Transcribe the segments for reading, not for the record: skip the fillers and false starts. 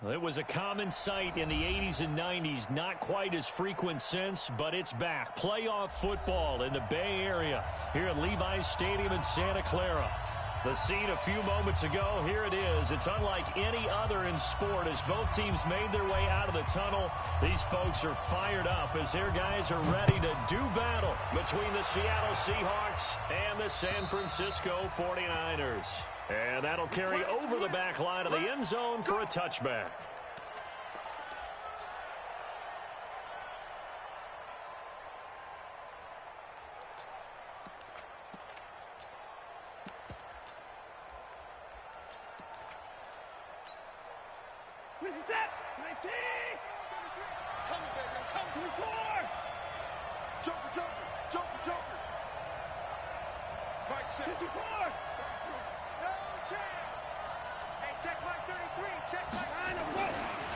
It was a common sight in the 80s and 90s, not quite as frequent since, but it's back. Playoff football in the Bay Area here at Levi's Stadium in Santa Clara. The scene a few moments ago, here it is. It's unlike any other in sport as both teams made their way out of the tunnel. These folks are fired up as their guys are ready to do battle between the Seattle Seahawks and the San Francisco 49ers. And that'll carry over the back line of the end zone for a touchback.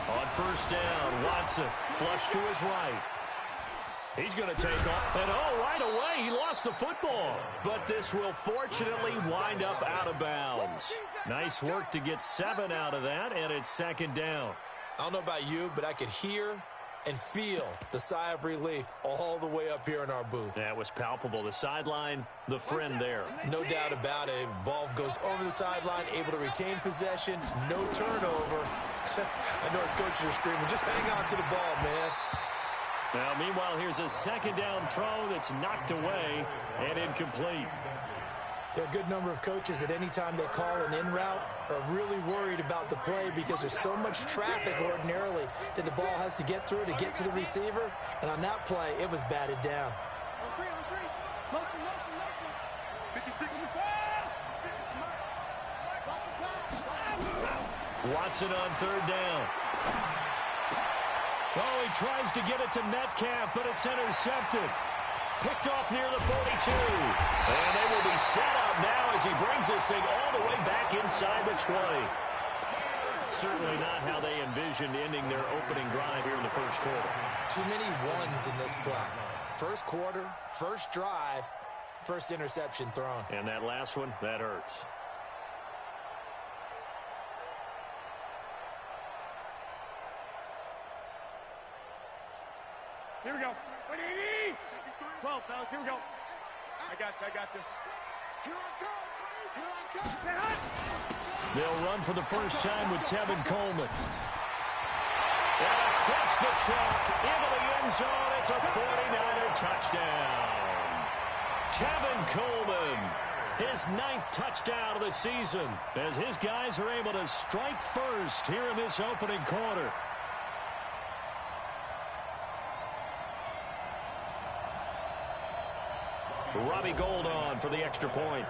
On first down, Watson flush to his right. He's going to take off. And right away, he lost the football. But this will fortunately wind up out of bounds. Nice work to get 7 out of that, and it's second down. I don't know about you, but I could hear and feel the sigh of relief all the way up here in our booth. That was palpable. The sideline, the friend there. No doubt about it. Ball goes over the sideline, able to retain possession, no turnover. I know his coaches are screaming, just hang on to the ball, man. Now, meanwhile, here's a second down throw that's knocked away and incomplete. There are a good number of coaches at any time they call an in route are really worried about the play because there's so much traffic ordinarily that the ball has to get through to get to the receiver. And on that play, it was batted down. On three. Motion. 56 on the ball. Watson on third down. Oh, he tries to get it to Metcalf, but it's intercepted. Picked off near the 42. And they will be set up now as he brings this thing all the way back inside the 20. Certainly not how they envisioned ending their opening drive here in the first quarter. Too many ones in this play. First quarter, first drive, first interception thrown. And that last one, that hurts. Here we go. 12, fellas. Here we go. I got this. Here I come. They'll run for the first time with Tevin Coleman. And across the chalk into the end zone. It's a 49er touchdown. Tevin Coleman, his 9th touchdown of the season, as his guys are able to strike first here in this opening quarter. Robbie Gould on for the extra point.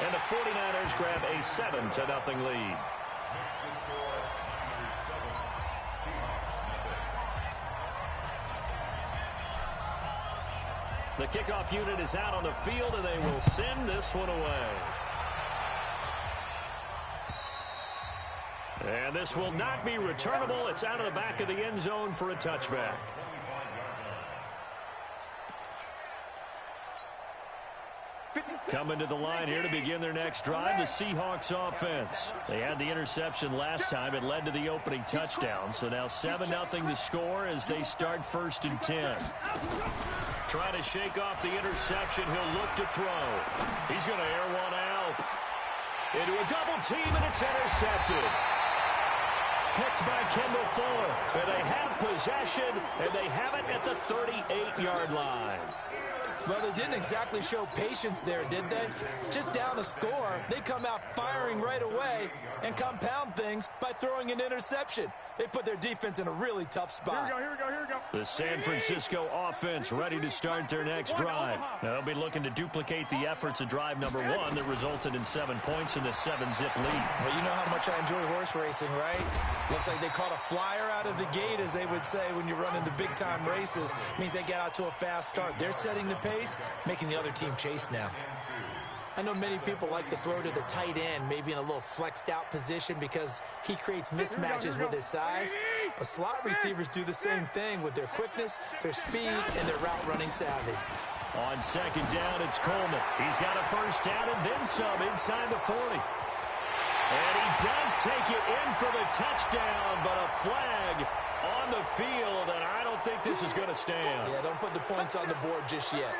And the 49ers grab a 7-0 lead. The kickoff unit is out on the field, and they will send this one away. And this will not be returnable. It's out of the back of the end zone for a touchback. Coming to the line here to begin their next drive, the Seahawks offense. They had the interception last time. It led to the opening touchdown. So now 7-0 to score as they start 1st and 10. Trying to shake off the interception. He'll look to throw. He's going to air one out. Into a double team, and it's intercepted. Picked by Kendall Fuller. And they have possession, and they have it at the 38-yard line. Well, they didn't exactly show patience there, did they? Just down a score, they come out firing right away and compound things by throwing an interception. They put their defense in a really tough spot. Here we go. The San Francisco offense ready to start their next drive. Now, they'll be looking to duplicate the efforts of drive number 1 that resulted in 7 points in the 7-zip lead. Well, you know how much I enjoy horse racing, right? Looks like they caught a flyer out of the gate, as they would say when you're running the big-time races. Means they get out to a fast start. They're setting the pace, making the other team chase now. I know many people like to throw to the tight end, maybe in a little flexed out position because he creates mismatches with his size. But slot receivers do the same thing with their quickness, their speed, and their route running savvy. On second down, it's Coleman. He's got a first down and then some inside the 40. And he does take it in for the touchdown, but a flag on the field, and I don't think this is going to stand. Yeah, don't put the points on the board just yet.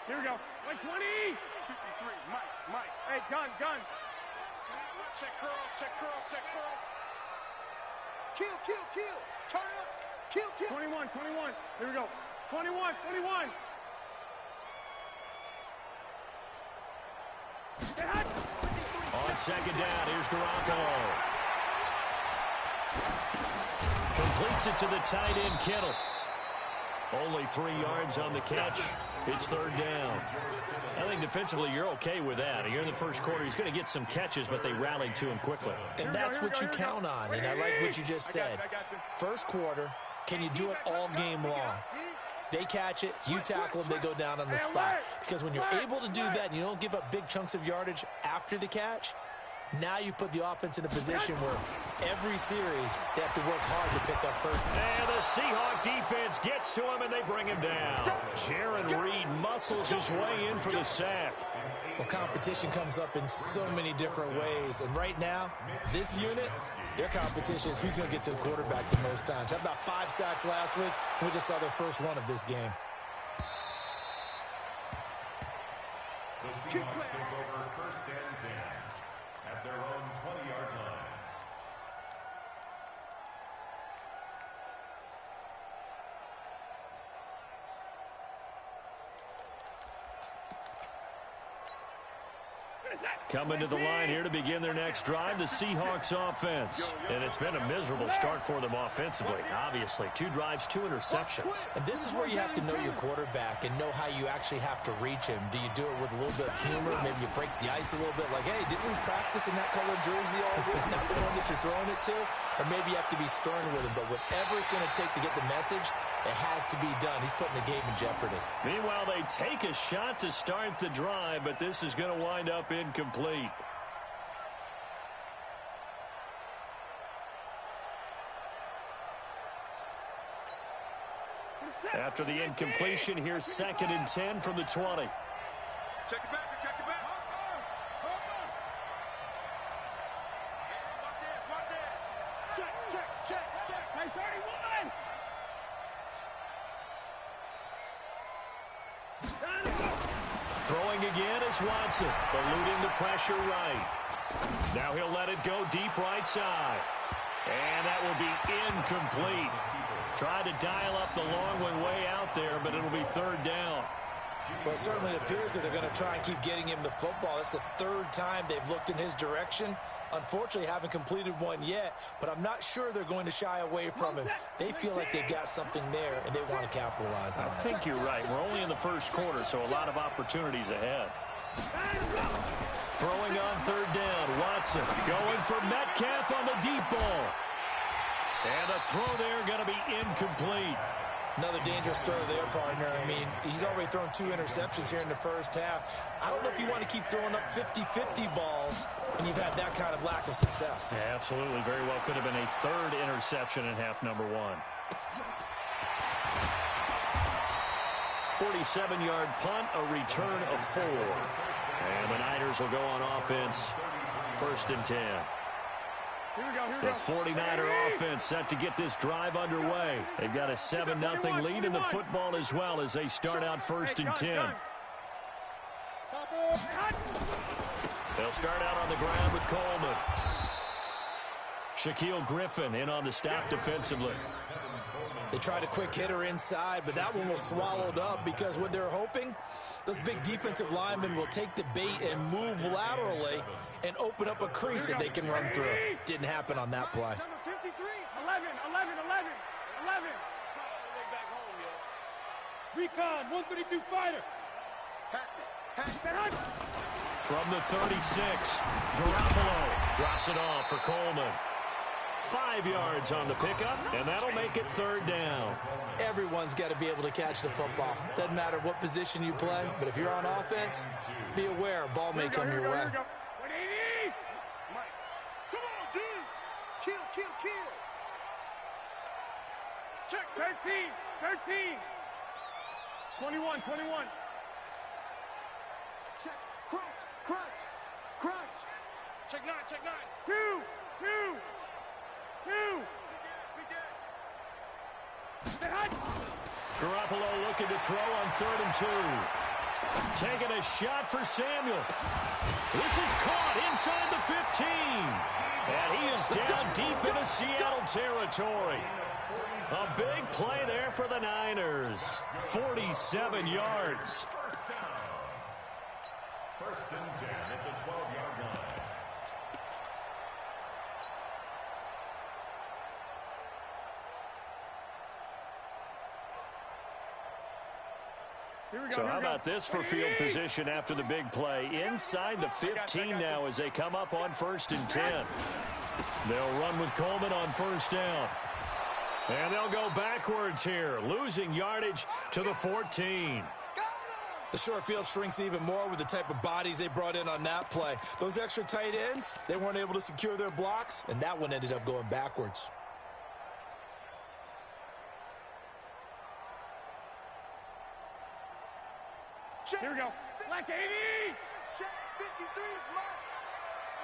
Here we go. 120. 53, Mike. Hey, gun. Check curls. Kill. Turn it up. Kill. 21. Here we go. 21. On second down, here's Garoppolo. Completes it to the tight end, Kittle. Only 3 yards on the catch. It's third down. I think defensively you're okay with that. Here in the first quarter, he's going to get some catches, but they rallied to him quickly. And that's what you count on, and I like what you just said. First quarter, can you do it all game long? They catch it, you tackle them, they go down on the spot. Because when you're able to do that and you don't give up big chunks of yardage after the catch, now you put the offense in a position where every series they have to work hard to pick up first. And the Seahawk defense gets to him, and they bring him down. Jaron Reed muscles his way in for the sack. Well, competition comes up in so many different ways. And right now, this unit, their competition is who's going to get to the quarterback the most times. Had about 5 sacks last week. We just saw their first one of this game. The Seahawks take over first and 10 at their own 20-yard line. Coming to the line here to begin their next drive, the Seahawks offense. And it's been a miserable start for them offensively, obviously. 2 drives, 2 interceptions. And this is where you have to know your quarterback and know how you actually have to reach him. Do you do it with a little bit of humor? Maybe you break the ice a little bit like, hey, didn't we practice in that colored jersey all week? Not the one that you're throwing it to? Or maybe you have to be stern with him. But whatever it's going to take to get the message, it has to be done. He's putting the game in jeopardy. Meanwhile, they take a shot to start the drive, but this is going to wind up incomplete. After the incompletion, here's 2nd and 10 from the 20. Check it back. Check. Hey, 31. Throwing again is Watson, eluding the pressure right. Now he'll let it go deep right side. And that will be incomplete. Tried to dial up the long one way out there, but it'll be third down. Well, it certainly appears that they're going to try and keep getting him the football. That's the 3rd time they've looked in his direction. Unfortunately, haven't completed one yet, but I'm not sure they're going to shy away from him. They feel like they've got something there, and they want to capitalize on it. I think you're right. We're only in the first quarter, so a lot of opportunities ahead. Throwing on third down, Watson going for Metcalf on the deep ball. And the throw there going to be incomplete. Another dangerous throw there, partner. I mean, he's already thrown 2 interceptions here in the first half. I don't know if you want to keep throwing up 50-50 balls when you've had that kind of lack of success. Yeah, absolutely. Very well could have been a 3rd interception in half number 1. 47-yard punt, a return of 4. And the Niners will go on offense, 1st and 10. Here we go. The 49er offense set to get this drive underway. They've got a 7-0 lead in the football as well as they start out 1st and 10. They'll start out on the ground with Coleman. Shaquille Griffin in on the stop defensively. They tried a quick hitter inside, but that one was swallowed up because what they're hoping, those big defensive linemen will take the bait and move laterally and open up a crease that they can run through. Didn't happen on that play. Number 53. 11. Recon, 132 fighter. From the 36, Garoppolo drops it off for Coleman. 5 yards on the pickup, and that'll make it third down. Everyone's got to be able to catch the football. Doesn't matter what position you play, but if you're on offense, be aware a ball may come your way. 180. Mike. Come on, dude. Kill. Check. 13. 21. Check. Cross. Crunch. Crunch. Check 9, check 9. 2, 2, 2. We get. Stay hot. Garoppolo looking to throw on 3rd and 2. Taking a shot for Samuel. This is caught inside the 15. And he is down deep into Seattle territory. A big play there for the Niners. 47 yards. First and 10 at the 12-yard line. So how about this for field position after the big play? Inside the 15 now as they come up on 1st and 10. They'll run with Coleman on 1st down. And they'll go backwards here, losing yardage to the 14. The short field shrinks even more with the type of bodies they brought in on that play. Those extra tight ends, they weren't able to secure their blocks, and that one ended up going backwards. Here we go. Black 80. Check 53 is mine.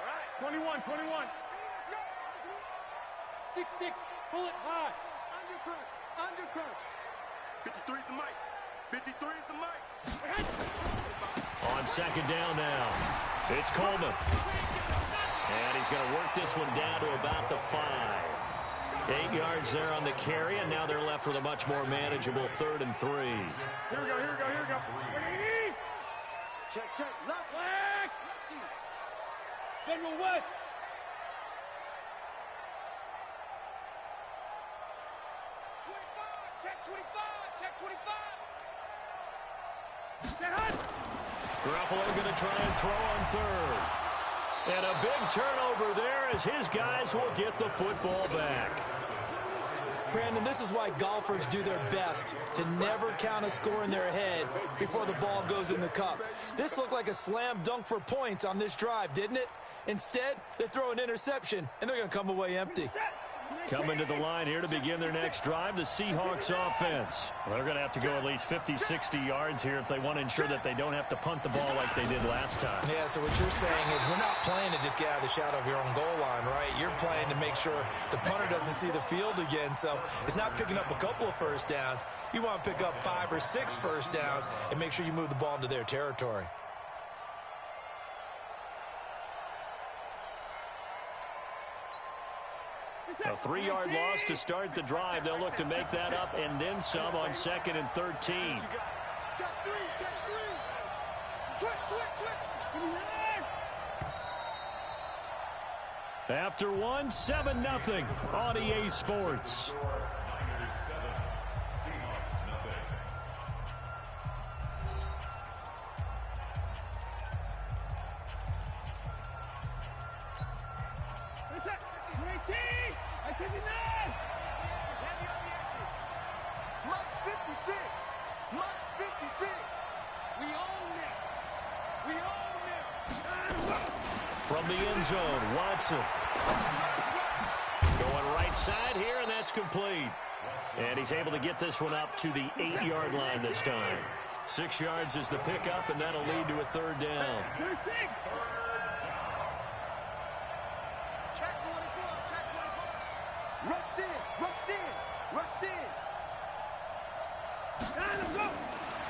All right. 21, 21. 6-6. Pull it high. Under crunch. Under crunch. 53 is the mic. 53 is the mic. On 2nd down now, it's Coleman. And he's going to work this one down to about the 5. 8 yards there on the carry, and now they're left with a much more manageable 3rd and 3. Here we go, here we go, here we go. 80. Check, check. Left. Black. General West. Check 25. Check 25. Stay hot. Garoppolo going to try and throw on 3rd. And a big turnover there as his guys will get the football back. Brandon, this is why golfers do their best to never count a score in their head before the ball goes in the cup. This looked like a slam dunk for points on this drive, didn't it? Instead, they throw an interception, and they're going to come away empty. Coming to the line here to begin their next drive, the Seahawks offense. Well, they're going to have to go at least 50, 60 yards here if they want to ensure that they don't have to punt the ball like they did last time. Yeah, so what you're saying is we're not playing to just get out of the shadow of your own goal line, right? You're playing to make sure the punter doesn't see the field again. So it's not picking up a couple of first downs. You want to pick up 5 or 6 first downs and make sure you move the ball into their territory. A 3-yard loss to start the drive. They'll look to make that up and then some on 2nd and 13. Check 3. Check 3. Switch, switch, switch. After 1, 7-0 on EA Sports. Niners 7, Seahawks nothing. Mike 56. Mike 56. We own it. We own it. From the end zone, Watson. Going right side here, and that's complete. And he's able to get this one up to the 8-yard line this time. 6 yards is the pickup, and that'll lead to a 3rd down. Check 24. Check 24. Rush in. Rush in. Rush in.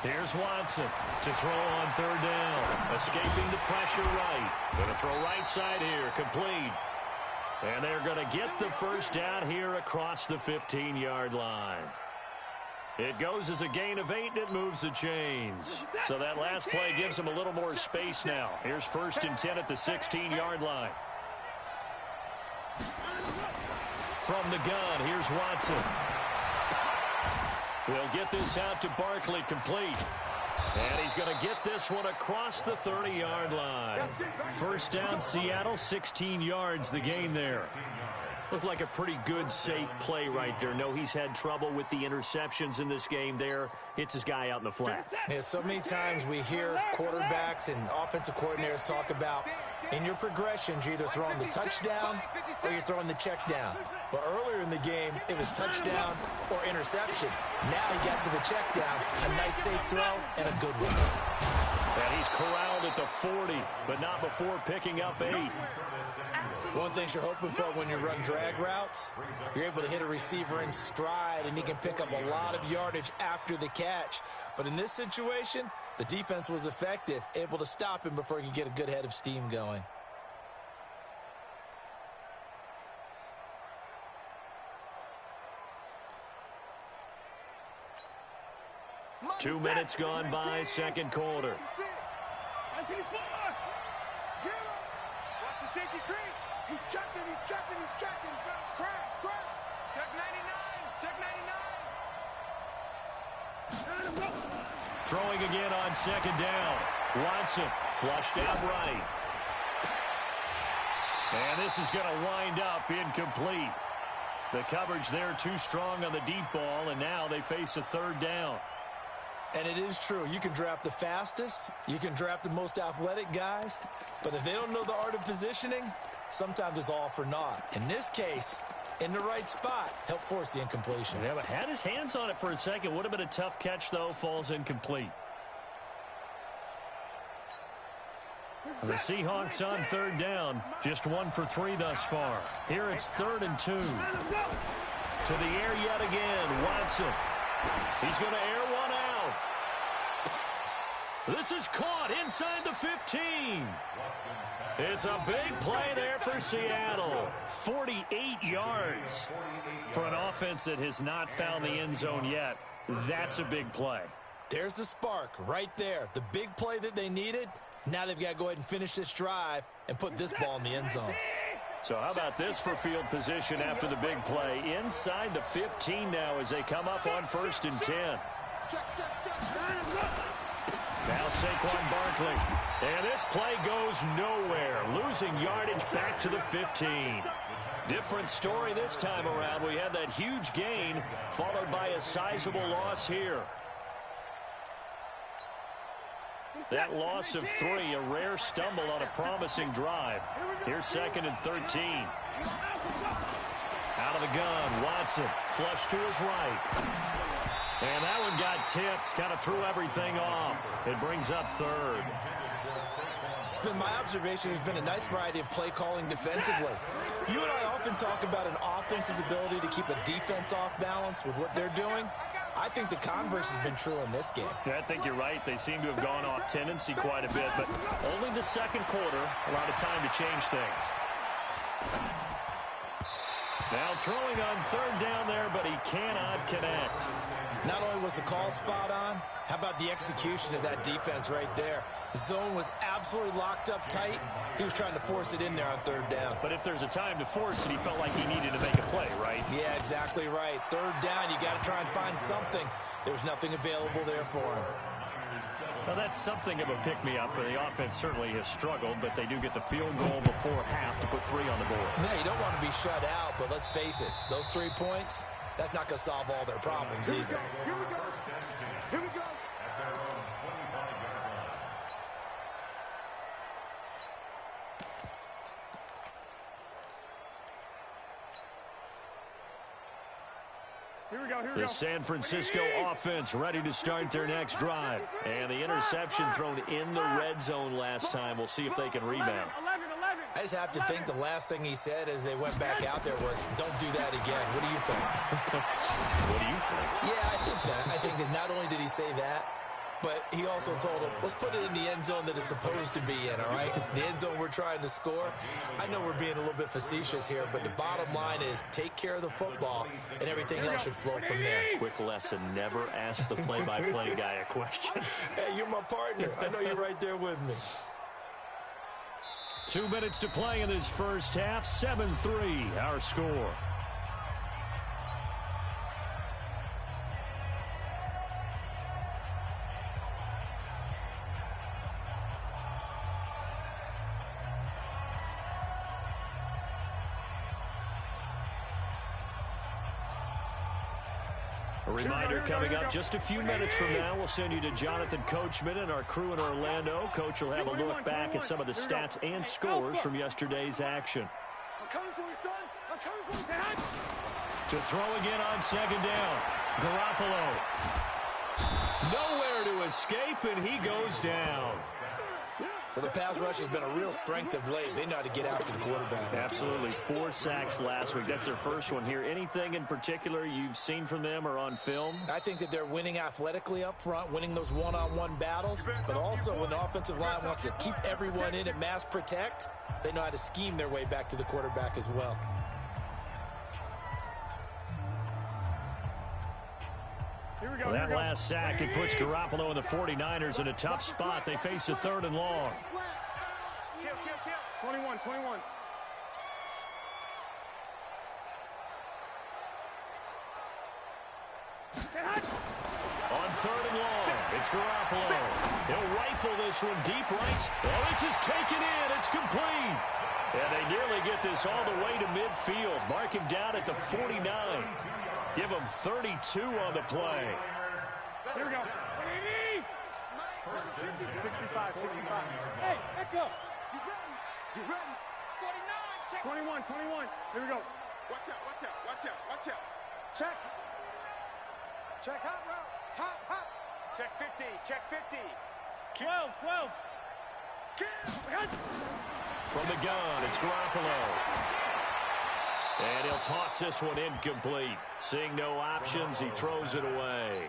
Here's Watson to throw on 3rd down. Escaping the pressure right. Going to throw right side here. Complete. And they're going to get the first down here across the 15-yard line. It goes as a gain of 8, and it moves the chains. So that last play gives them a little more space now. Here's 1st and 10 at the 16-yard line. From the gun, here's Watson. We'll get this out to Barkley, complete. And he's going to get this one across the 30-yard line. First down, Seattle, 16 yards, the gain there. Looked like a pretty good, safe play right there. No, he's had trouble with the interceptions in this game there. Hits his guy out in the flat. Yeah, so many times we hear quarterbacks and offensive coordinators talk about in your progressions, you're either throwing the touchdown or you're throwing the check down. But earlier in the game, it was touchdown or interception. Now he got to the check down, a nice safe throw, and a good one. And he's corralled at the 40, but not before picking up 8. One thing you're hoping for when you run drag routes, you're able to hit a receiver in stride, and he can pick up a lot of yardage after the catch. But in this situation, the defense was effective, able to stop him before he could get a good head of steam going. Two minutes gone by, second quarter. Watch the safety creep. He's checking. Crash. Check 99. Throwing again on second down. Watson flushed out right. And this is going to wind up incomplete. The coverage there too strong on the deep ball, and now they face a third down. And it is true. You can draft the fastest. You can draft the most athletic guys. But if they don't know the art of positioning, sometimes it's all for naught. In this case, in the right spot, help force the incompletion. Yeah, but had his hands on it for a second. Would have been a tough catch, though. Falls incomplete. The Seahawks on third down. Just 1 for 3 thus far. Here it's 3rd and 2. To the air yet again. Watson. He's going to air one out. This is caught inside the 15. It's a big play there for Seattle. 48 yards for an offense that has not found the end zone yet. That's a big play. There's the spark right there. The big play that they needed. Now they've got to go ahead and finish this drive and put this ball in the end zone. So how about this for field position after the big play? Inside the 15 now as they come up on 1st and 10. Now Saquon Barkley. And this play goes nowhere. Losing yardage back to the 15. Different story this time around. We had that huge gain followed by a sizable loss here. That loss of 3, a rare stumble on a promising drive. Here's 2nd and 13. Out of the gun, Watson, flush to his right. And that one got tipped, kind of threw everything off. It brings up 3rd. It's been my observation there's been a nice variety of play calling defensively. You and I often talk about an offense's ability to keep a defense off balance with what they're doing. I think the converse has been true in this game. Yeah, I think you're right. They seem to have gone off tendency quite a bit, but only the second quarter, a lot of time to change things. Now throwing on 3rd down there, but he cannot connect. Not only was the call spot on, how about the execution of that defense right there? The zone was absolutely locked up tight. He was trying to force it in there on 3rd down. But if there's a time to force it, he felt like he needed to make a play, right? Yeah, exactly right. 3rd down, you got to try and find something. There was nothing available there for him. Well, that's something of a pick-me-up. The offense certainly has struggled, but they do get the field goal before half to put 3 on the board. Yeah, you don't want to be shut out, but let's face it, those 3 points, that's not going to solve all their problems either. Here we go. At their own 25-yard line. Here we go. The San Francisco offense ready to start their next drive. And the interception thrown in the red zone last time. We'll see if they can rebound. 11. I just have to think the last thing he said as they went back out there was, don't do that again. What do you think? What do you think? Yeah, I think that. I think that not only did he say that, but he also told him, let's put it in the end zone that it's supposed to be in, all right? The end zone we're trying to score. I know we're being a little bit facetious here, but the bottom line is take care of the football, and everything else should flow from there. Quick lesson, never ask the play-by-play guy a question. Hey, you're my partner. I know you're right there with me. 2 minutes to play in this first half. 7-3, our score. A reminder coming up just a few minutes from now, we'll send you to Jonathan Coachman and our crew in Orlando. Coach will have a look back at some of the stats and scores from yesterday's action. I'm coming for you, son. I'm coming for you. To throw again on second down. Garoppolo. Nowhere there to escape, and he goes down. Well, the pass rush has been a real strength of late. They know how to get after the quarterback. Absolutely. 4 sacks last week. That's their first one here. Anything in particular you've seen from them or on film? I think that they're winning athletically up front, winning those one-on-one battles, but also when the offensive line wants to keep everyone in and mass protect, they know how to scheme their way back to the quarterback as well. Well, that last sack, it puts Garoppolo and the 49ers in a tough spot. They face a 3rd and long. 21. On 3rd and long, it's Garoppolo. He'll rifle this one deep right. Oh, this is taken in. It's complete. And they nearly get this all the way to midfield. Mark him down at the 49. Give him 32 on the play. Here we go. 65. Hey, echo. You ready? 49. 21. Here we go. Watch out. Check hot route. Hot. Check 50. 12. From the gun, it's Garoppolo. And he'll toss this one incomplete. Seeing no options, he throws it away.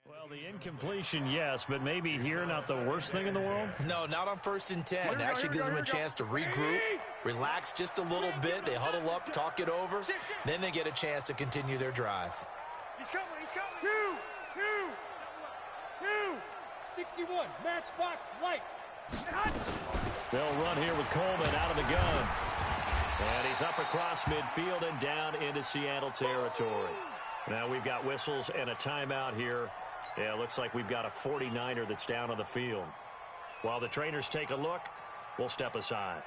Well, the incompletion, yes, but maybe here not the worst thing in the world? No, not on 1st and 10. It actually gives them a chance to regroup, relax just a little bit. They huddle up, talk it over. Then they get a chance to continue their drive. He's coming. 61, matchbox lights. They'll run here with Coleman out of the gun. And he's up across midfield and down into Seattle territory. Now we've got whistles and a timeout here. Yeah, looks like we've got a 49er that's down on the field. While the trainers take a look, we'll step aside.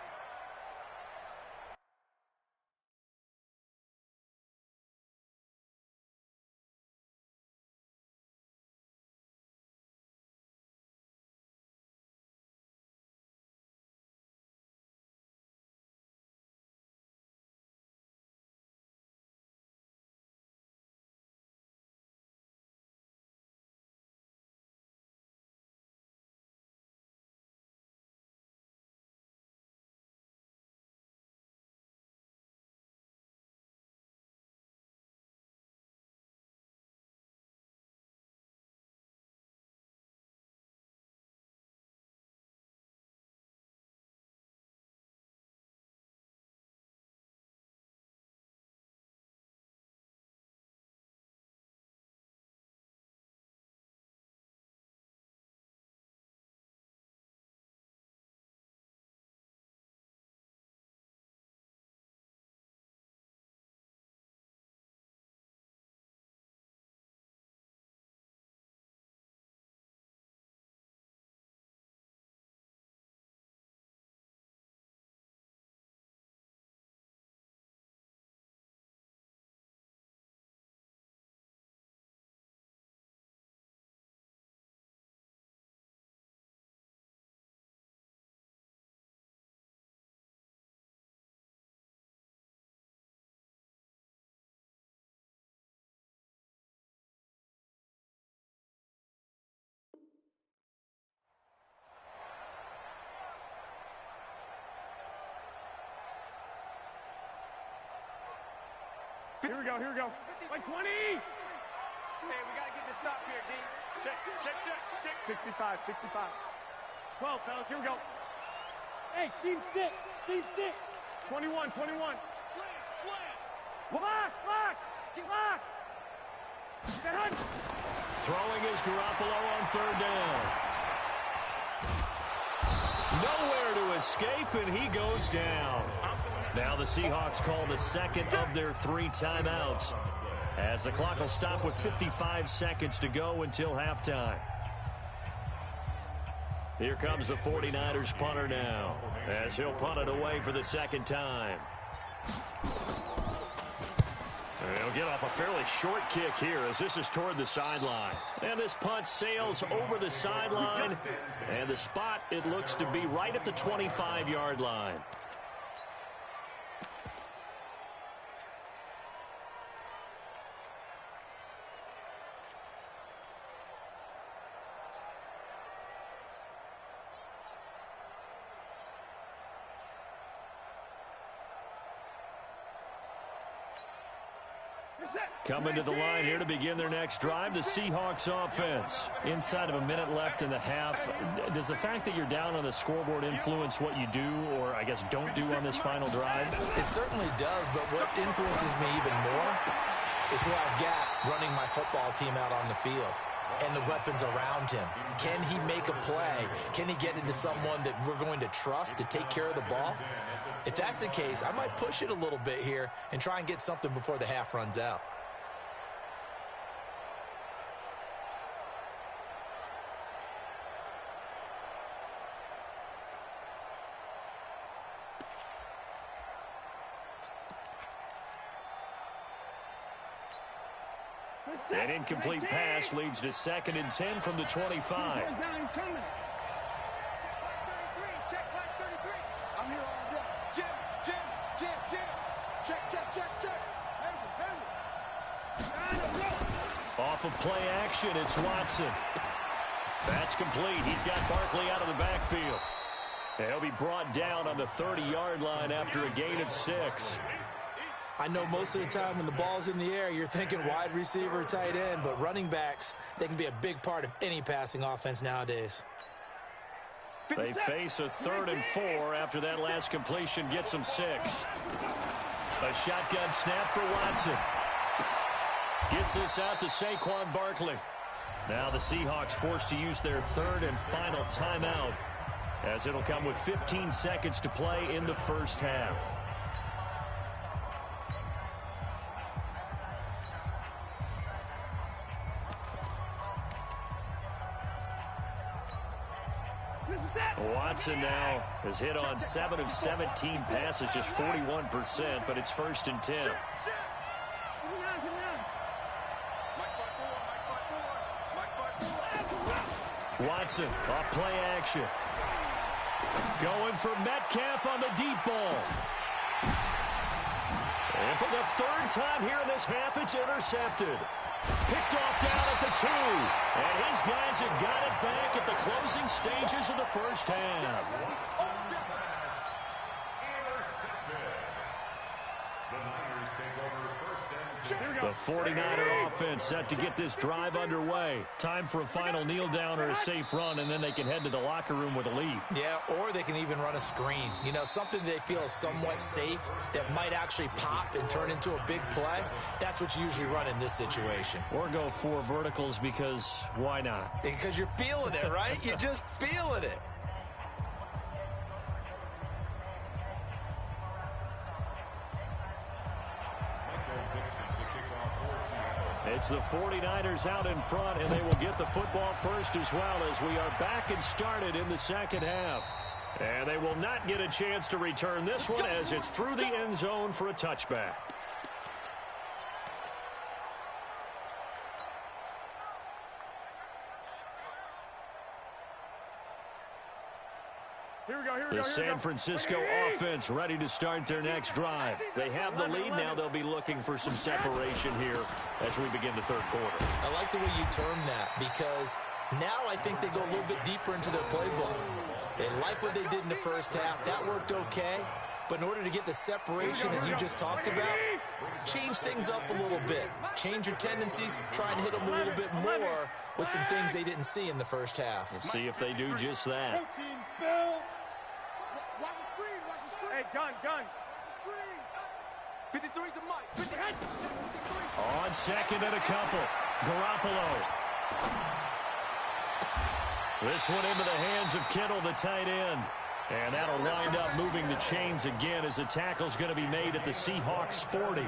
Here we go, here we go. Like 20. Hey, we got to get this stop here, D. Check, check, check, check. 65, 65. 12, fellas, here we go. Hey, seam 6, seam 6. 21, 21. Slam, slam. Lock, lock, lock. Throwing is Garoppolo on third down. Nowhere to escape, and he goes down. Now the Seahawks call the second of their 3 timeouts, as the clock will stop with 55 seconds to go until halftime. Here comes the 49ers punter now, as he'll punt it away for the second time. He'll get off a fairly short kick here, as this is toward the sideline. And this punt sails over the sideline, and the spot, it looks to be right at the 25-yard line. Coming to the line here to begin their next drive, the Seahawks offense. Inside of a minute left in the half, does the fact that you're down on the scoreboard influence what you do, or I guess don't do on this final drive? It certainly does, but what influences me even more is who I've got running my football team out on the field and the weapons around him. Can he make a play? Can he get into someone that we're going to trust to take care of the ball? If that's the case, I might push it a little bit here and try and get something before the half runs out. An incomplete pass leads to 2nd and 10 from the 25. Check back 33, check back 33. I'm here all day. Jim, Jim, Jim, Jim. Check, check, check, check. Off of play action, it's Watson. That's complete. He's got Barkley out of the backfield. He'll be brought down on the 30-yard line after a gain of 6. I know most of the time when the ball's in the air, you're thinking wide receiver, tight end, but running backs, they can be a big part of any passing offense nowadays. They face a 3rd and 4 after that last completion gets them 6. A shotgun snap for Watson. Gets this out to Saquon Barkley. Now the Seahawks forced to use their 3rd and final timeout, as it'll come with 15 seconds to play in the first half. Watson now has hit on 7 of 17 passes, just 41%, but it's 1st and 10. Watson off play action. Going for Metcalf on the deep ball. And for the 3rd time here in this half, it's intercepted. Picked off down at the 2. And his guys have got it back at the closing stages of the first half. The 49er offense set to get this drive underway. Time for a final kneel down or a safe run, and then they can head to the locker room with a lead. Yeah, or they can even run a screen. You know, something they feel is somewhat safe that might actually pop and turn into a big play. That's what you usually run in this situation. Or go 4 verticals, because why not? Because you're feeling it, right? You're just feeling it. It's the 49ers out in front, and they will get the football first as well, as we are back and started in the second half. And they will not get a chance to return this one, as it's through the end zone for a touchback. The San Francisco offense ready to start their next drive. They have the lead now. They'll be looking for some separation here as we begin the 3rd quarter. I like the way you term that, because now I think they go a little bit deeper into their playbook. They like what they did in the first half. That worked okay. But in order to get the separation that you just talked about, change things up a little bit. Change your tendencies, try and hit them a little bit more with some things they didn't see in the first half. We'll see if they do just that. Watch the screen, watch the screen. Hey, gun. 53's the mic. 53. On second and a couple. Garoppolo. This one into the hands of Kittle, the tight end. And that'll wind up moving the chains again as the tackle's going to be made at the Seahawks 40.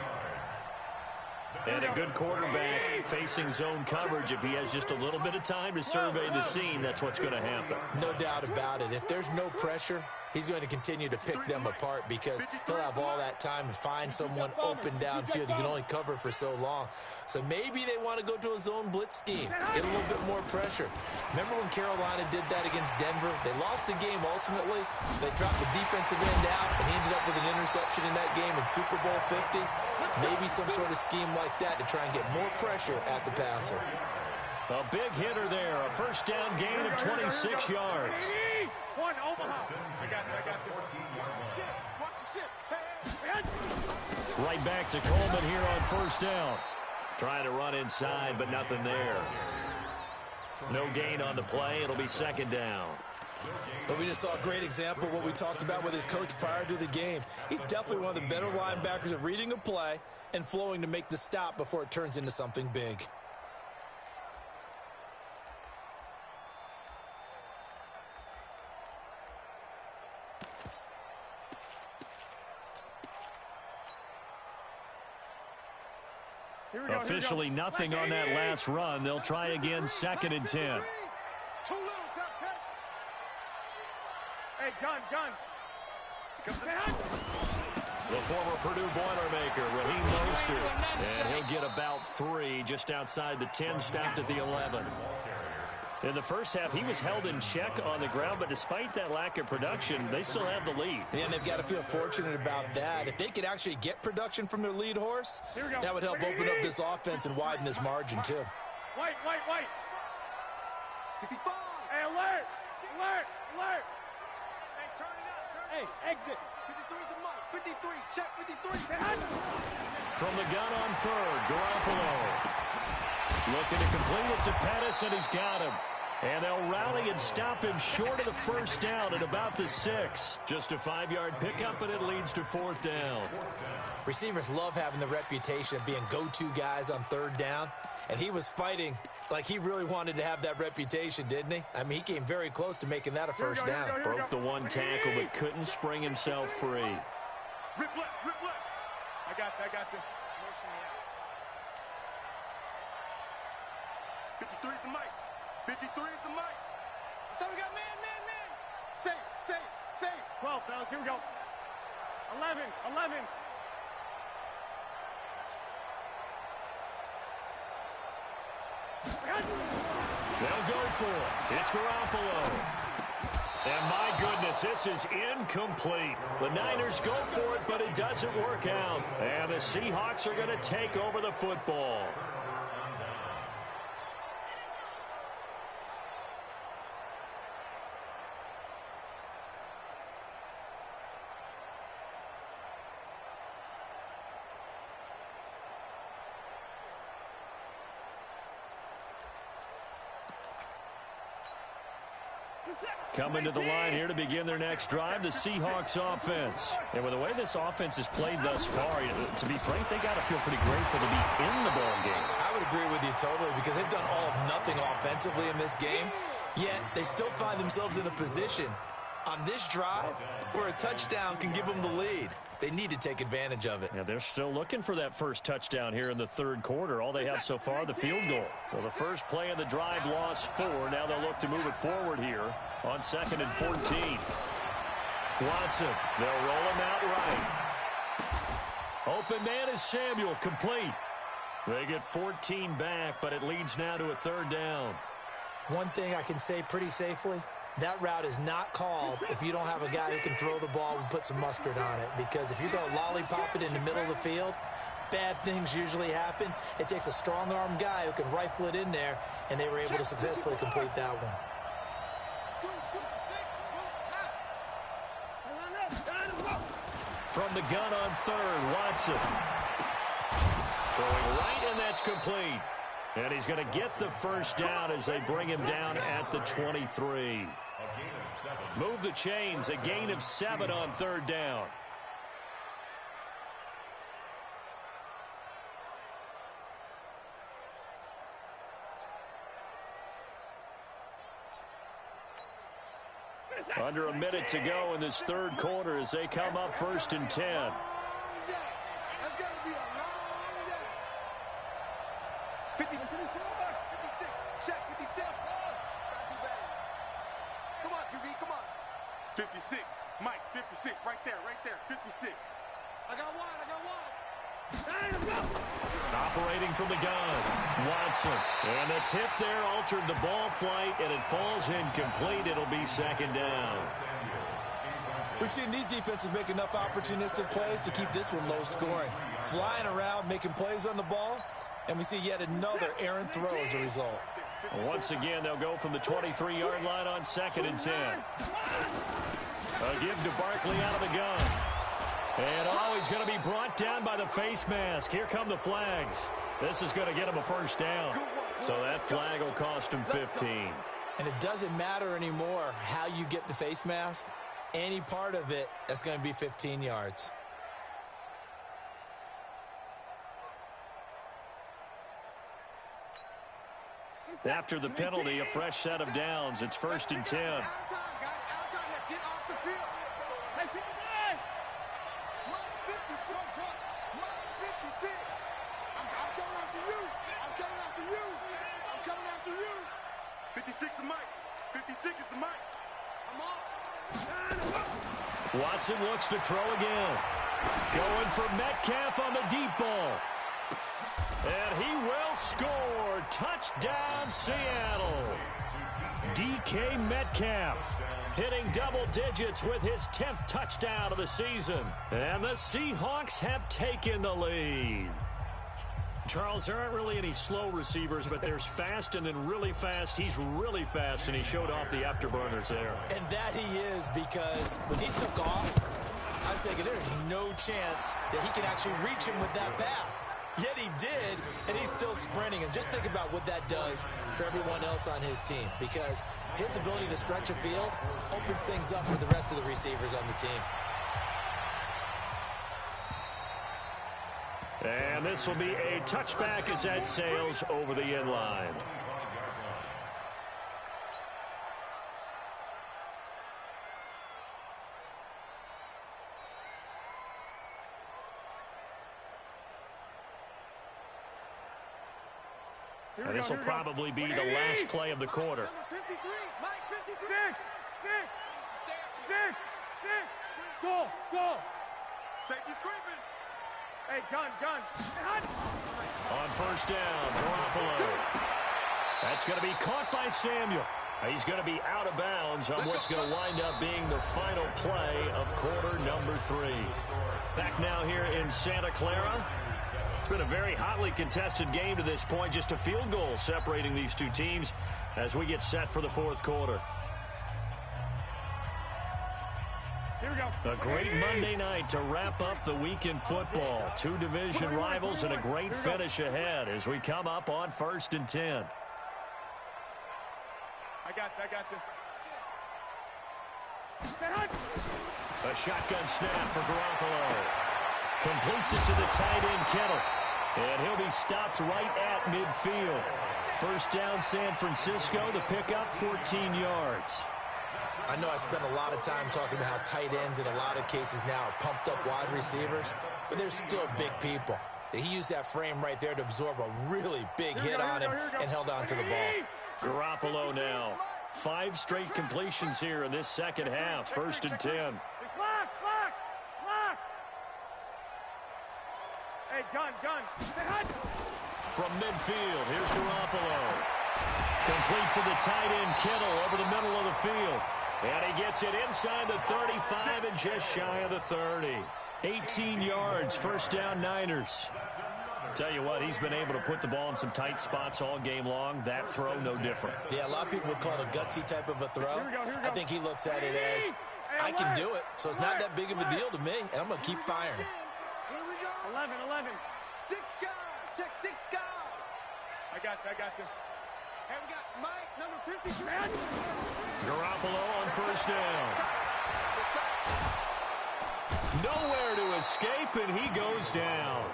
And a good quarterback facing zone coverage. If he has just a little bit of time to survey the scene, that's what's going to happen. No doubt about it. If there's no pressure, he's going to continue to pick them apart because he'll have all that time to find someone open downfield. You can only cover for so long. So maybe they want to go to a zone blitz scheme, get a little bit more pressure. Remember when Carolina did that against Denver? They lost the game ultimately. They dropped the defensive end out, and he ended up with an interception in that game in Super Bowl 50. Maybe some sort of scheme like that to try and get more pressure at the passer. A big hitter there. A first down gain of 26 yards. One, Omaha. I got it. Watch the shit. Hey. Right back to Coleman here on first down. Trying to run inside, but nothing there. No gain on the play. It'll be second down. But we just saw a great example of what we talked about with his coach prior to the game. He's definitely one of the better linebackers at reading a play and flowing to make the stop before it turns into something big. Officially nothing on that last run. They'll try again, second and 10. Hey, gun. The former Purdue Boilermaker, Raheem Mostert. And he'll get about 3 just outside the 10, stopped at the 11. In the first half, he was held in check on the ground, but despite that lack of production, they still have the lead. And they've got to feel fortunate about that. If they could actually get production from their lead horse, that would help open up this offense and widen this margin, too. White. 65. Hey, alert. Hey, turn it up. Hey, exit. 53's the mic. 53, check 53. From the gun on third, Garoppolo. Looking to complete it to Pettis, and he's got him. And they'll rally and stop him short of the first down at about the 6. Just a 5-yard pickup, and it leads to fourth down. Receivers love having the reputation of being go-to guys on third down. And he was fighting like he really wanted to have that reputation, didn't he? I mean, he came very close to making that a first down. Broke the one tackle, but couldn't spring himself free. Rip left. I got this. Motion me out. 53's the mic. 53's the mic. So we got man. Safe. 12, fellas, here we go. 11. They'll go for it. It's Garoppolo. And my goodness, this is incomplete. The Niners go for it, but it doesn't work out. And the Seahawks are going to take over the football. Coming to the line here to begin their next drive, the Seahawks offense. And with the way this offense has played thus far, to be frank, they got to feel pretty grateful to be in the ball game. I would agree with you totally because they've done all of nothing offensively in this game, yet they still find themselves in a position on this drive where a touchdown can give them the lead. They need to take advantage of it. Yeah, they're still looking for that first touchdown here in the third quarter. All they have so far, the field goal. Well, the first play of the drive lost 4. Now they'll look to move it forward here on 2nd and 14. Watson, they'll roll him out right. Open man is Samuel, complete. They get 14 back, but it leads now to a third down. One thing I can say pretty safely, that route is not called if you don't have a guy who can throw the ball and put some mustard on it. Because if you're going to lollipop it in the middle of the field, bad things usually happen. It takes a strong-armed guy who can rifle it in there, and they were able to successfully complete that one. From the gun on third, Watson. Throwing right, and that's complete. And he's going to get the first down as they bring him down at the 23. Move the chains, a gain of 7 on third down. Under a minute to go in this third quarter as they come up 1st and 10. That's got to be a long day. 50, 56, check, 56. Gotta do better. Come on, QB, come on. 56, Mike, 56, right there, 56. I got one. Operating from the gun, Watson. And the tip there altered the ball flight, and it falls incomplete. It'll be 2nd down. We've seen these defenses make enough opportunistic plays to keep this one low scoring. Flying around, making plays on the ball, and we see yet another errant throw as a result. Once again, they'll go from the 23-yard line on 2nd and 10. A give to Barkley out of the gun. And he's going to be brought down by the face mask. Here come the flags. This is going to get him a first down. So that flag will cost him 15. And it doesn't matter anymore how you get the face mask. Any part of it, that's going to be 15 yards. After the penalty, a fresh set of downs. It's 1st and 10. Watson looks to throw again. Going for Metcalf on the deep ball. And he will score. Touchdown, Seattle. DK Metcalf hitting double digits with his 10th touchdown of the season. And the Seahawks have taken the lead. Charles, there aren't really any slow receivers, but there's fast and then really fast. He's really fast, and he showed off the afterburners there. And that he is, because when he took off, I was thinking there's no chance that he can actually reach him with that pass. Yet he did, and he's still sprinting. And just think about what that does for everyone else on his team, because his ability to stretch a field opens things up for the rest of the receivers on the team. And this will be a touchback as that sails over the end line. And this will probably be the last play of the quarter. 53, Mike, 53. Six. Go. Safety's creeping. Hey, gun. On first down, Garoppolo. That's going to be caught by Samuel. He's going to be out of bounds on what's going to wind up being the final play of quarter number 3. Back now here in Santa Clara. It's been a very hotly contested game to this point. Just a field goal separating these two teams as we get set for the fourth quarter. Here we go. A great Monday night to wrap up the week in football. Two division rivals and a great finish ahead as we come up on 1st and 10. I got this. A shotgun snap for Garoppolo. Completes it to the tight end, Kittle. And he'll be stopped right at midfield. First down, San Francisco. The pickup, 14 yards. I know I spent a lot of time talking about how tight ends in a lot of cases now are pumped up wide receivers, but they're still big people. He used that frame right there to absorb a really big hit on him and held on to the ball. Garoppolo now. 5 straight completions here in this second half. 1st and 10. Clock. Hey, gun. From midfield, here's Garoppolo. Complete to the tight end, Kittle, over the middle of the field. And he gets it inside the 35 and just shy of the 30. 18 yards, first down Niners. Tell you what, he's been able to put the ball in some tight spots all game long. That throw, no different. Yeah, a lot of people would call it a gutsy type of a throw. I think he looks at it as, I can do it, so it's not that big of a deal to me, and I'm going to keep firing. Here we go. 11. 6 guys. Check 6 guy. I got you. And we got Mike, number 53. Garoppolo on first down. Nowhere to escape, and he goes down.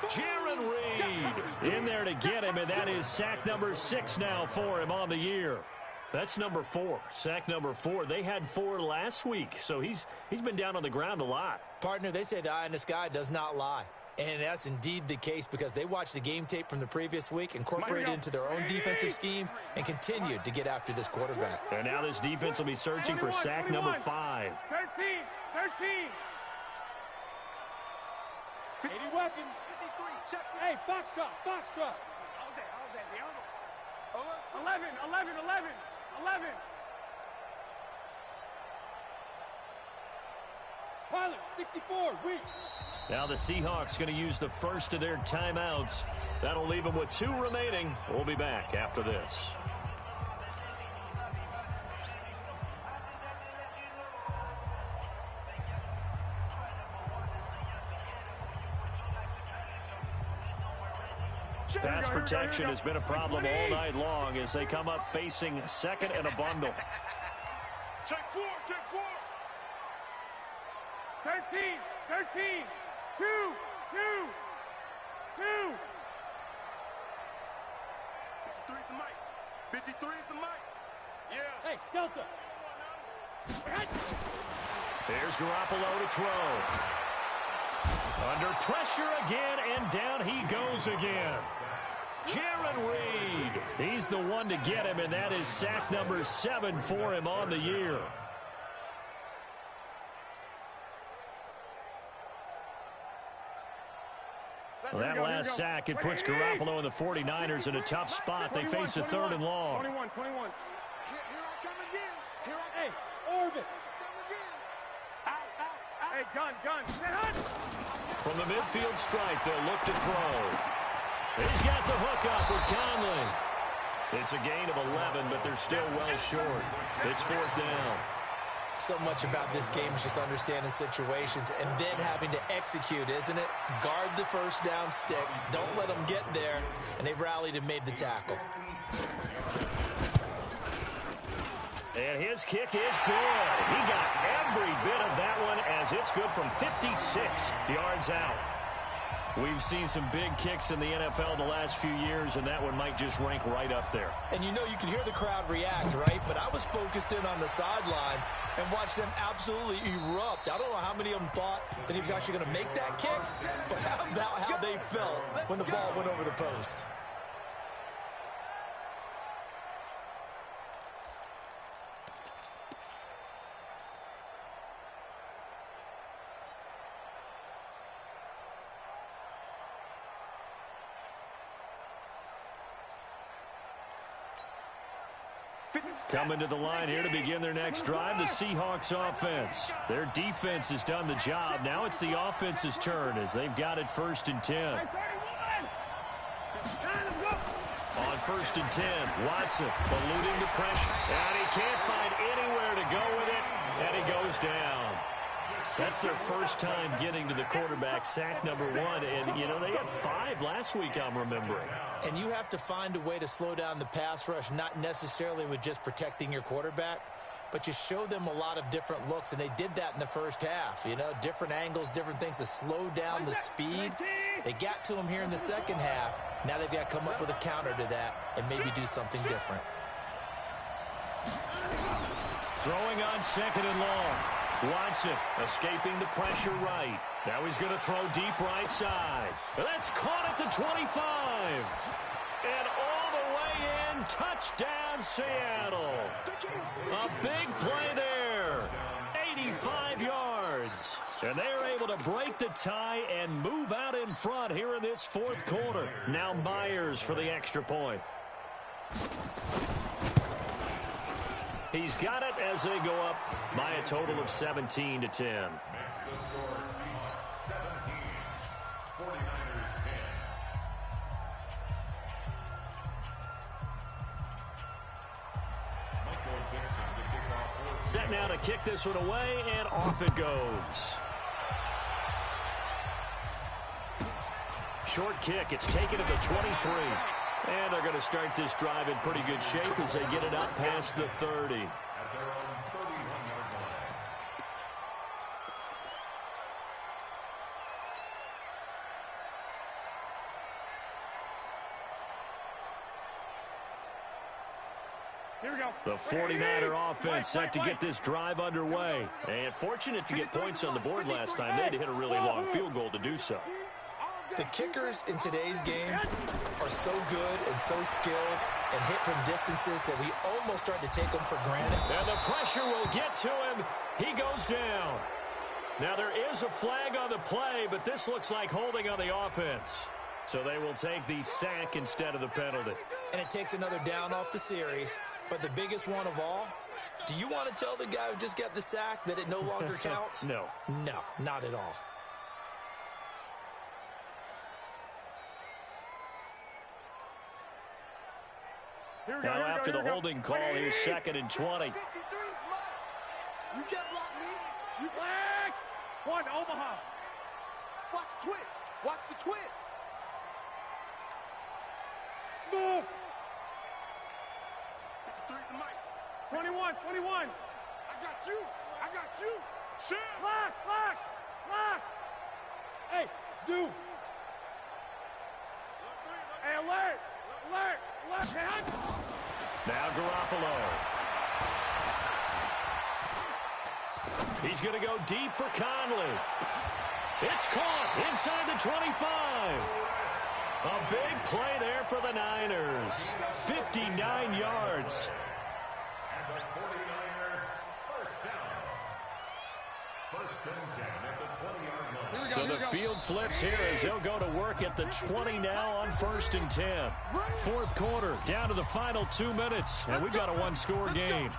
Jaron Reed in there to get him, and that is sack number 6 now for him on the year. That's number 4, sack number 4. They had 4 last week, so he's been down on the ground a lot. Partner, they say the eye in the sky does not lie. And that's indeed the case because they watched the game tape from the previous week, incorporated it into their own defensive scheme, and continued to get after this quarterback. And now this defense will be searching for sack number 5. 13. 80 weapon. 53, check. Hey, box drop. All day, the other. 11. Pilot, 64, weak. Now the Seahawks going to use the first of their timeouts. That'll leave them with 2 remaining. We'll be back after this. Pass protection has been a problem all night long as they come up facing second and a bundle. Check 4. 13. 2. 53 is the mic. 53 is the mic. Yeah. Hey, Delta. There's Garoppolo to throw. Under pressure again, and down he goes again. Jaron Reed, he's the one to get him, and that is sack number 7 for him on the year. Well, that last sack, it puts Garoppolo and the 49ers in a tough spot. They face a 3rd and long. 21. Here I come again. Hey, Orbit. Come again. Out. Hey, gun. Set hunt. From the midfield stripe, they'll look to throw. He's got the hook up with Conley. It's a gain of 11, but they're still well short. It's 4th down. So much about this game is just understanding situations and then having to execute, isn't it? Guard the first down sticks. Don't let them get there. And they rallied and made the tackle. And his kick is good. He got every bit of that one as it's good from 56 yards out. We've seen some big kicks in the NFL the last few years, and that one might just rank right up there. And you know, you can hear the crowd react, right? But I was focused in on the sideline and watched them absolutely erupt. I don't know how many of them thought that he was actually going to make that kick, but how about how they felt when the ball went over the post? Coming to the line here to begin their next drive, the Seahawks offense. Their defense has done the job. Now it's the offense's turn as they've got it 1st and 10. On 1st and 10, Watson eluding the pressure. And he can't find anywhere to go with it, and he goes down. That's their first time getting to the quarterback, sack number 1. And, you know, they had 5 last week, I'm remembering. And you have to find a way to slow down the pass rush, not necessarily with just protecting your quarterback, but you show them a lot of different looks, and they did that in the first half. You know, different angles, different things to slow down the speed. They got to him here in the second half. Now they've got to come up with a counter to that and maybe do something different. Throwing on 2nd and long. Watson escaping the pressure right. Now he's going to throw deep right side. That's caught at the 25. And all the way in, touchdown Seattle. A big play there. 85 yards. And they're able to break the tie and move out in front here in this 4th quarter. Now Myers for the extra point. He's got it as they go up by a total of 17-10. Makes the score 17. 49ers 10. Michael Dixon to kick off. Set now to kick this one away, and off it goes. Short kick. It's taken at the 23. And they're going to start this drive in pretty good shape as they get it up past the 30. At their own 31-yard line. Here we go. The 49er offense set to get this drive underway. And fortunate to get points on the board last time. They had to hit a really long field goal to do so. The kickers in today's game are so good and so skilled and hit from distances that we almost start to take them for granted. And the pressure will get to him. He goes down. Now there is a flag on the play, but this looks like holding on the offense. So they will take the sack instead of the penalty. And it takes another down off the series. But the biggest one of all, do you want to tell the guy who just got the sack that it no longer counts? No. No, not at all. Now after the holding call, here's 2nd and 20. You can't block me. You can. Flag. One, Omaha. Watch the twist. Watch the twist. Smooth. 53 the mic. 21, 21. I got you. I got you. Shit. Flag, flag, flag. Hey, zoom. Hey, alert, alert, alert. Hand. Now Garoppolo. He's going to go deep for Conley. It's caught inside the 25. A big play there for the Niners. 59 yards. And the 49er first down. First and 10 at the 20-yard line. So the field flips here as they'll go to work at the 20 now on 1st and 10. Fourth quarter, down to the final 2 minutes, and we've got a one-score game.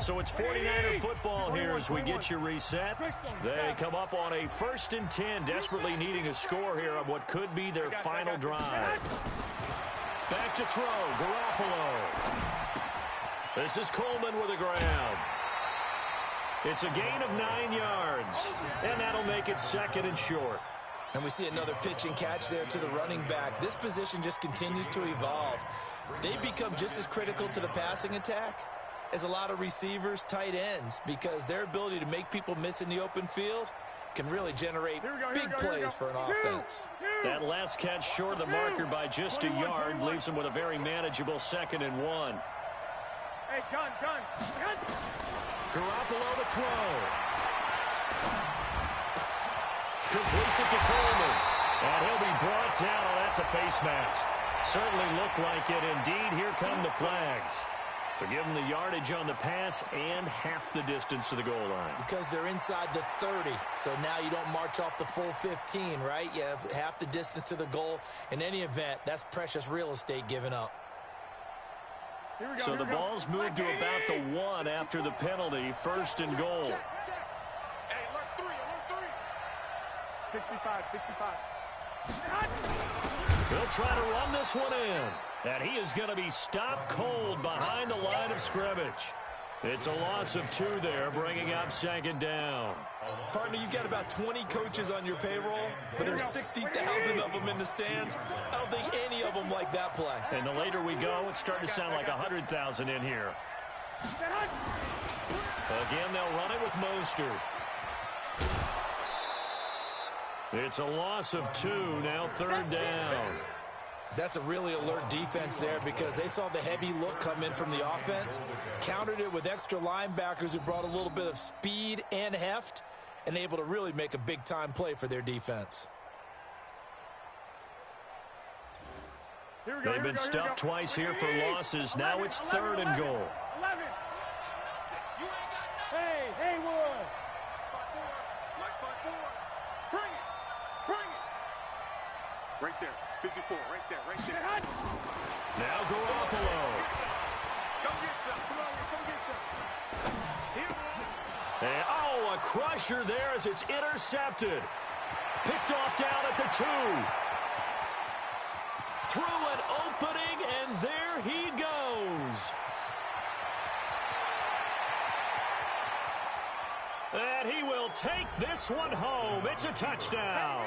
So it's 49er football here as we get you reset. They come up on a 1st and 10, desperately needing a score here on what could be their final drive. Back to throw, Garoppolo. This is Coleman with the ground. It's a gain of 9 yards, and that'll make it 2nd and short. And we see another pitch and catch there to the running back. This position just continues to evolve. They become just as critical to the passing attack as a lot of receivers, tight ends, because their ability to make people miss in the open field can really generate big plays for an offense. That last catch short of the marker by just a yard leaves him with a very manageable 2nd and 1. Hey, gun. Garoppolo to throw. Completes it to Coleman. And he'll be brought down. Oh, that's a face mask. Certainly looked like it. Indeed, here come the flags. So give them the yardage on the pass and half the distance to the goal line. Because they're inside the 30, so now you don't march off the full 15, right? You have half the distance to the goal. In any event, that's precious real estate given up. So the ball's moved to about the 1 after the penalty. 1st and goal. Hey, alert 3, alert 3. 65. He'll try to run this one in. And he is going to be stopped cold behind the line of scrimmage. It's a loss of 2 there, bringing up 2nd down. Partner, you've got about 20 coaches on your payroll, but there's 60,000 of them in the stands. I don't think any of them like that play. And the later we go, it's starting to sound like 100,000 in here. Again, they'll run it with Mostert. It's a loss of 2, now 3rd down. That's a really alert defense there because they saw the heavy look come in from the offense, countered it with extra linebackers who brought a little bit of speed and heft, and able to really make a big-time play for their defense. They've been stuffed twice here for losses. Now it's 3rd and goal. 11. Hey, Haywood. 5-4. Bring it. Right there. 54, right there. Now Garoppolo. Come get some. Come on, come get some. And, a crusher there as it's intercepted. Picked off down at the 2. through an opening, and there he goes. And he will take this one home. It's a touchdown.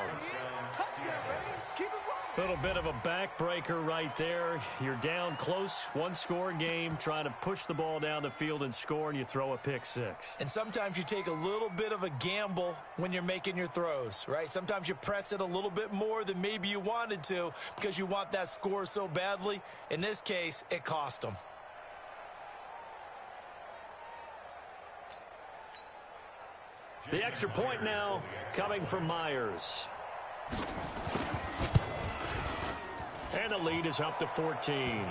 Little bit of a backbreaker right there. You're down close, one-score game, trying to push the ball down the field and score, and you throw a pick six. And sometimes you take a little bit of a gamble when you're making your throws, right? Sometimes you press it a little bit more than maybe you wanted to because you want that score so badly. In this case, it cost them. The extra point now coming from Myers. And the lead is up to 14.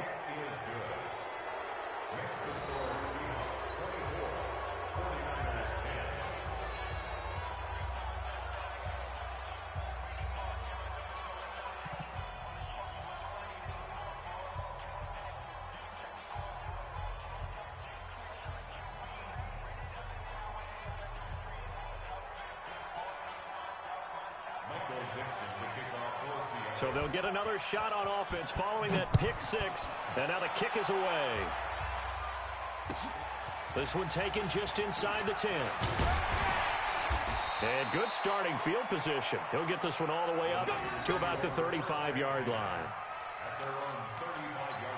So they'll get another shot on offense following that pick six. And now the kick is away. This one taken just inside the 10. And good starting field position. He'll get this one all the way up to about the 35-yard line. At their own 35-yard line.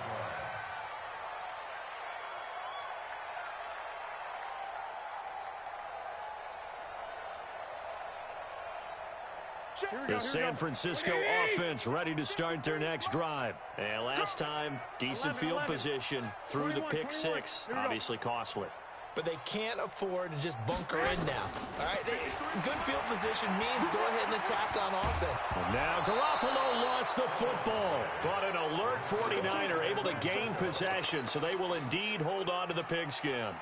The San Francisco offense ready to start their next drive. And last time, decent field position through the pick six. Obviously costly. But they can't afford to just bunker in now. All right, good field position means go ahead and attack on offense. And now Garoppolo lost the football. But an alert 49er able to gain possession, so they will indeed hold on to the pigskin.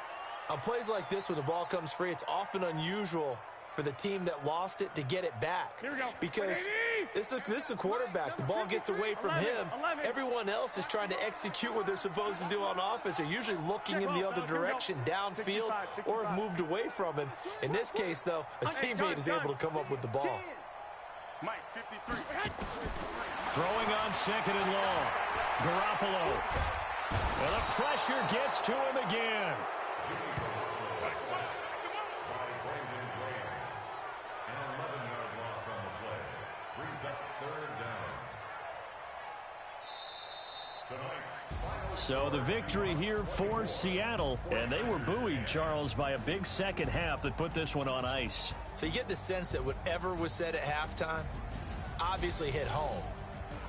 On plays like this, when the ball comes free, it's often unusual for the team that lost it to get it back. Because this is the quarterback. The ball gets away from him. Everyone else is trying to execute what they're supposed to do on offense. They're usually looking in the other direction, downfield, or have moved away from him. In this case, though, a teammate is able to come up with the ball. Mike, 53. Throwing on second and long. Garoppolo. And the pressure gets to him again. So the victory here for Seattle, and they were buoyed, Charles, by a big second half that put this one on ice. So you get the sense that whatever was said at halftime obviously hit home.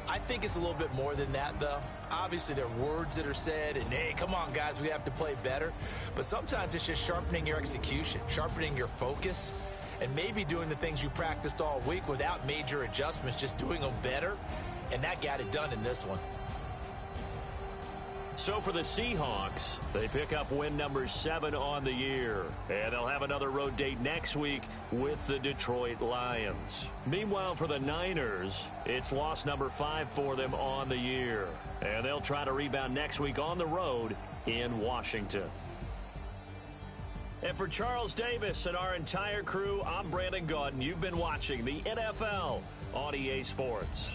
I think it's a little bit more than that, though. Obviously, there are words that are said, and, hey, come on, guys, we have to play better. But sometimes it's just sharpening your execution, sharpening your focus, and maybe doing the things you practiced all week without major adjustments, just doing them better, and that got it done in this one. So for the Seahawks, they pick up win number 7 on the year. And they'll have another road date next week with the Detroit Lions. Meanwhile, for the Niners, it's loss number 5 for them on the year. And they'll try to rebound next week on the road in Washington. And for Charles Davis and our entire crew, I'm Brandon Gaudin. You've been watching the NFL on EA Sports.